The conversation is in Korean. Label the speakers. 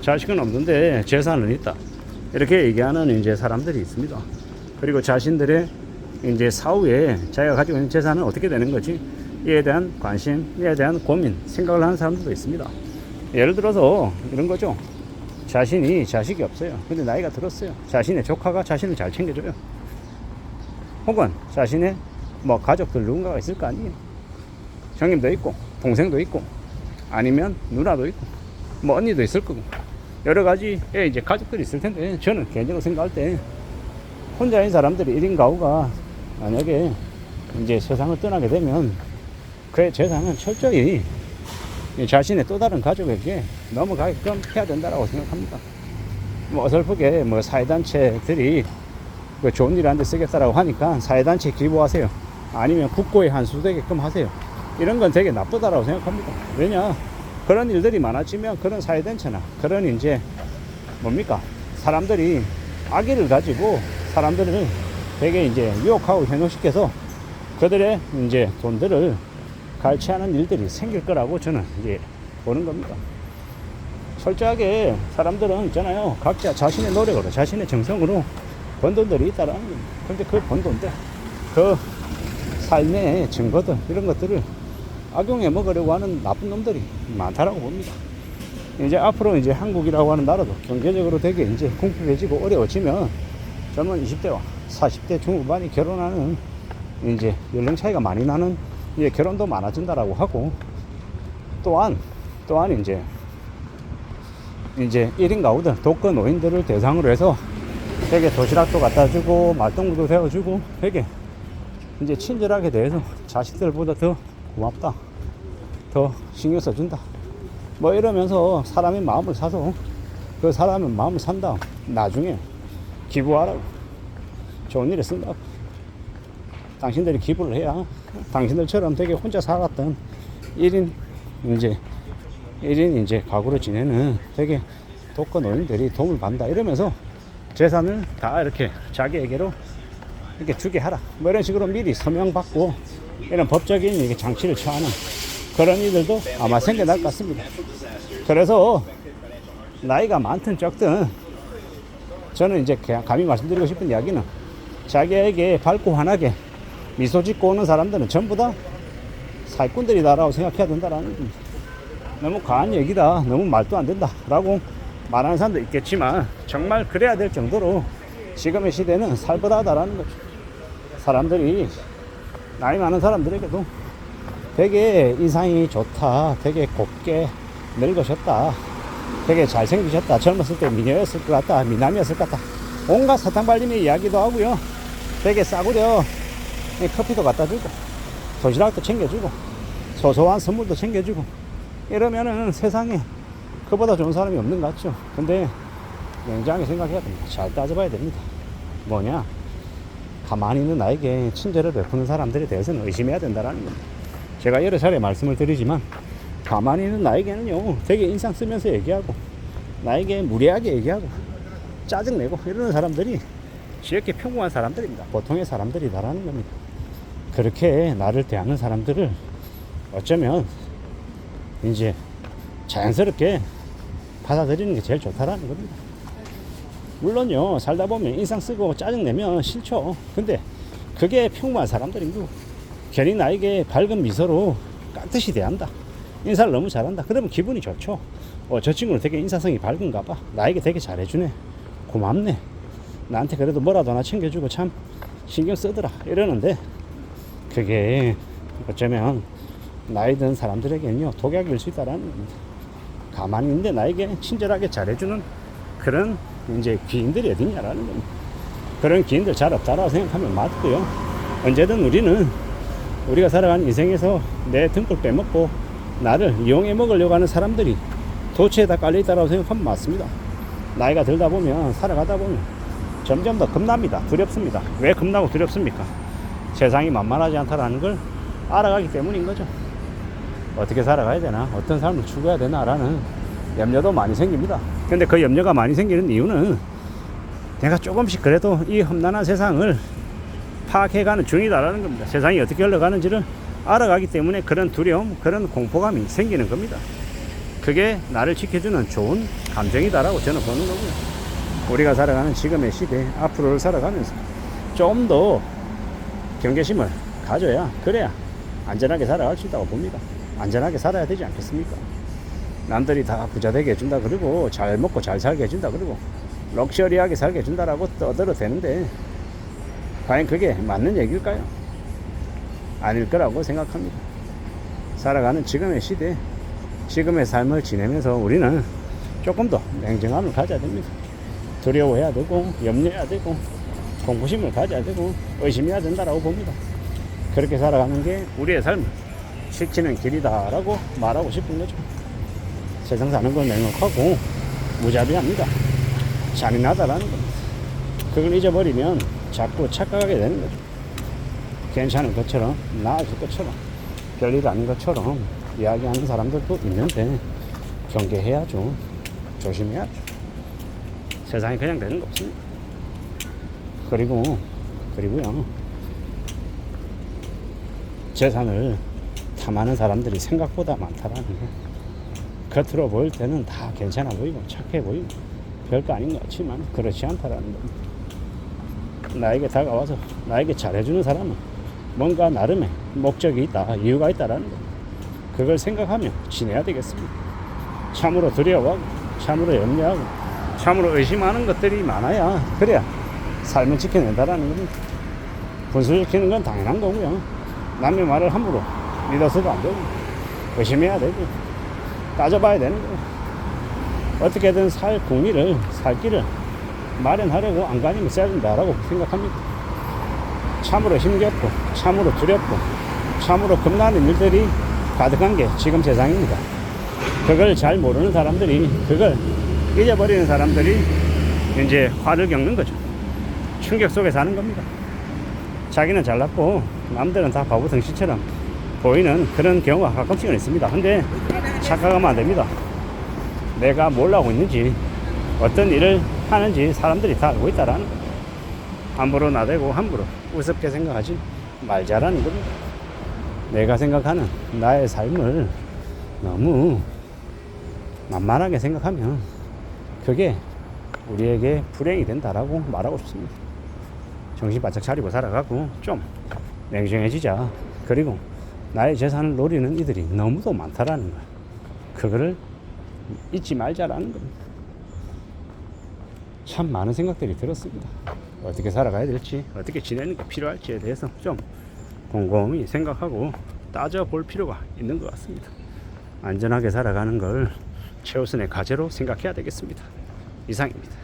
Speaker 1: 자식은 없는데 재산은 있다. 이렇게 얘기하는 이제 사람들이 있습니다. 그리고 자신들의 이제 사후에 자기가 가지고 있는 재산은 어떻게 되는 거지? 이에 대한 관심, 이에 대한 고민, 생각을 하는 사람들도 있습니다. 예를 들어서 이런 거죠. 자신이 자식이 없어요. 근데 나이가 들었어요. 자신의 조카가 자신을 잘 챙겨줘요. 혹은 자신의 뭐 가족들 누군가가 있을 거 아니에요. 형님도 있고 동생도 있고 아니면 누나도 있고 뭐 언니도 있을 거고 여러 가지의 이제 가족들이 있을 텐데, 저는 개인적으로 생각할 때 혼자인 사람들이 1인 가구가 만약에 이제 세상을 떠나게 되면 그의 재산은 철저히 자신의 또 다른 가족에게 넘어가게끔 해야 된다고 생각합니다. 뭐 어설프게 뭐 사회단체들이 그 좋은 일 하는데 쓰겠다라고 하니까 사회단체 기부하세요. 아니면 국고에 한수되게끔 하세요. 이런 건 되게 나쁘다라고 생각합니다. 왜냐? 그런 일들이 많아지면 그런 사회단체나 그런 이제 뭡니까? 사람들이 악의를 가지고 사람들을 되게 이제 유혹하고 현혹시켜서 그들의 이제 돈들을 갈취하는 일들이 생길 거라고 저는 이제 보는 겁니다. 철저하게 사람들은 있잖아요. 각자 자신의 노력으로, 자신의 정성으로 번 돈들이 있다라는 겁니다. 근데 그 번 돈들, 그 삶의 증거들, 이런 것들을 악용해 먹으려고 하는 나쁜 놈들이 많다라고 봅니다. 이제 앞으로 이제 한국이라고 하는 나라도 경제적으로 되게 이제 궁핍해지고 어려워지면 젊은 20대와 40대 중후반이 결혼하는 이제 연령 차이가 많이 나는 이제 결혼도 많아진다라고 하고, 또한 이제 1인 가구들, 독거 노인들을 대상으로 해서 되게 도시락도 갖다 주고 말동무도 데워주고 되게 이제 친절하게 대해서 자식들보다 더 고맙다, 더 신경 써준다, 뭐 이러면서 사람의 마음을 사서 그 사람의 마음을 산 다음 나중에 기부하라고, 좋은 일에 쓴다고. 당신들이 기부를 해야 당신들처럼 되게 혼자 살았던 1인 이제 가구로 지내는 되게 독거 노인들이 도움을 받는다, 이러면서 재산을 다 이렇게 자기에게로 이렇게 주게 하라, 뭐 이런 식으로 미리 서명받고 이런 법적인 이게 장치를 취하는 그런 일들도 아마 생겨날 것 같습니다. 그래서 나이가 많든 적든 저는 이제 감히 말씀드리고 싶은 이야기는, 자기에게 밝고 환하게 미소 짓고 오는 사람들은 전부 다 사기꾼들이다라고 생각해야 된다라는 겁니다. 너무 과한 얘기다, 너무 말도 안 된다 라고 말하는 사람도 있겠지만, 정말 그래야 될 정도로 지금의 시대는 살벌하다라는 거죠. 사람들이 나이 많은 사람들에게도 되게 인상이 좋다, 되게 곱게 늙으셨다, 되게 잘생기셨다, 젊었을 때 미녀였을 것 같다, 미남이었을 것 같다, 온갖 사탕발림의 이야기도 하고요. 되게 싸구려 커피도 갖다 주고 도시락도 챙겨주고 소소한 선물도 챙겨주고 이러면은 세상에 그보다 좋은 사람이 없는 것 같죠. 근데 냉정하게 생각해야 됩니다. 잘 따져봐야 됩니다. 뭐냐, 가만히 있는 나에게 친절을 베푸는 사람들에 대해서는 의심해야 된다는 겁니다. 제가 여러 차례 말씀을 드리지만, 가만히 있는 나에게는요 되게 인상 쓰면서 얘기하고 나에게 무례하게 얘기하고 짜증내고 이러는 사람들이 지극히 평범한 사람들입니다. 보통의 사람들이다라는 겁니다. 그렇게 나를 대하는 사람들을 어쩌면 이제 자연스럽게 받아들이는 게 제일 좋다라는 겁니다. 물론요, 살다 보면 인상 쓰고 짜증내면 싫죠. 근데 그게 평범한 사람들이고, 괜히 나에게 밝은 미소로 깍듯이 대한다, 인사를 너무 잘한다, 그러면 기분이 좋죠. 저 친구는 되게 인사성이 밝은가 봐, 나에게 되게 잘해주네, 고맙네, 나한테 그래도 뭐라도 하나 챙겨주고 참 신경 쓰더라, 이러는데 그게 어쩌면 나이 든 사람들에게는요 독약일 수 있다라는 겁니다. 가만히 있는데 나에게 친절하게 잘해주는 그런 이제 귀인들이 어딨냐라는 겁니다. 그런 귀인들 잘 없다라고 생각하면 맞고요. 언제든 우리가 살아가는 인생에서 내 등골 빼먹고 나를 이용해 먹으려고 하는 사람들이 도처에다 깔려있다고 생각하면 맞습니다. 나이가 들다 보면, 살아가다 보면 점점 더 겁납니다. 두렵습니다. 왜 겁나고 두렵습니까? 세상이 만만하지 않다라는 걸 알아가기 때문인 거죠. 어떻게 살아가야 되나, 어떤 삶을 추구해야 되나라는 염려도 많이 생깁니다. 근데 그 염려가 많이 생기는 이유는 내가 조금씩 그래도 이 험난한 세상을 파악해가는 중이다라는 겁니다. 세상이 어떻게 흘러가는지를 알아가기 때문에 그런 두려움, 그런 공포감이 생기는 겁니다. 그게 나를 지켜주는 좋은 감정이다라고 저는 보는 거고요. 우리가 살아가는 지금의 시대, 앞으로를 살아가면서 좀 더 경계심을 가져야, 그래야 안전하게 살아갈 수 있다고 봅니다. 안전하게 살아야 되지 않겠습니까? 남들이 다 부자 되게 해준다 그러고 잘 먹고 잘 살게 해준다 그러고 럭셔리하게 살게 해준다라고 떠들어 대는데 과연 그게 맞는 얘기일까요? 아닐 거라고 생각합니다. 살아가는 지금의 시대, 지금의 삶을 지내면서 우리는 조금 더 냉정함을 가져야 됩니다. 두려워해야 되고 염려해야 되고 공부심을 가져야 되고 의심해야 된다라고 봅니다. 그렇게 살아가는 게 우리의 삶을 지키는 길이다라고 말하고 싶은 거죠. 세상 사는 건 냉혹하고 무자비합니다. 잔인하다라는 겁니다. 그걸 잊어버리면 자꾸 착각하게 되는 거죠. 괜찮은 것처럼, 나아질 것처럼, 별일 아닌 것처럼 이야기하는 사람들도 있는데 경계해야죠. 조심해야죠. 세상이 그냥 되는 거 없습니다. 그리고요, 재산을 탐하는 사람들이 생각보다 많다라는 거. 겉으로 보일 때는 다 괜찮아 보이고 착해 보이고 별거 아닌 것 같지만 그렇지 않다라는 겁니다. 나에게 다가와서 나에게 잘해주는 사람은 뭔가 나름의 목적이 있다, 이유가 있다라는 거. 그걸 생각하며 지내야 되겠습니다. 참으로 두려워하고 참으로 염려하고 참으로 의심하는 것들이 많아야, 그래야 삶을 지켜낸다라는 겁니다. 분수시키는 건 당연한 거고요. 남의 말을 함부로 믿어서도 안 되고 의심해야 되고 따져봐야 되는 거예요. 어떻게든 살 공의를, 살 길을 마련하려고 안간힘을 써야 된다라고 생각합니다. 참으로 힘겹고 참으로 두렵고 참으로 겁나는 일들이 가득한 게 지금 세상입니다. 그걸 잘 모르는 사람들이, 그걸 잊어버리는 사람들이 이제 화를 겪는 거죠. 충격 속에 사는 겁니다. 자기는 잘났고 남들은 다 바보 등신처럼 보이는 그런 경우가 가끔씩은 있습니다. 근데 착각하면 안 됩니다. 내가 뭘 하고 있는지, 어떤 일을 하는지 사람들이 다 알고 있다라는 거. 함부로 나대고 함부로 우습게 생각하지 말자라는 겁니다. 내가 생각하는 나의 삶을 너무 만만하게 생각하면 그게 우리에게 불행이 된다라고 말하고 싶습니다. 정신 바짝 차리고 살아가고 좀 냉정해지자. 그리고 나의 재산을 노리는 이들이 너무도 많다라는 거야. 그거를 잊지 말자라는 겁니다. 참 많은 생각들이 들었습니다. 어떻게 살아가야 될지, 어떻게 지내는 게 필요할지에 대해서 좀 곰곰이 생각하고 따져볼 필요가 있는 것 같습니다. 안전하게 살아가는 걸 최우선의 과제로 생각해야 되겠습니다. 이상입니다.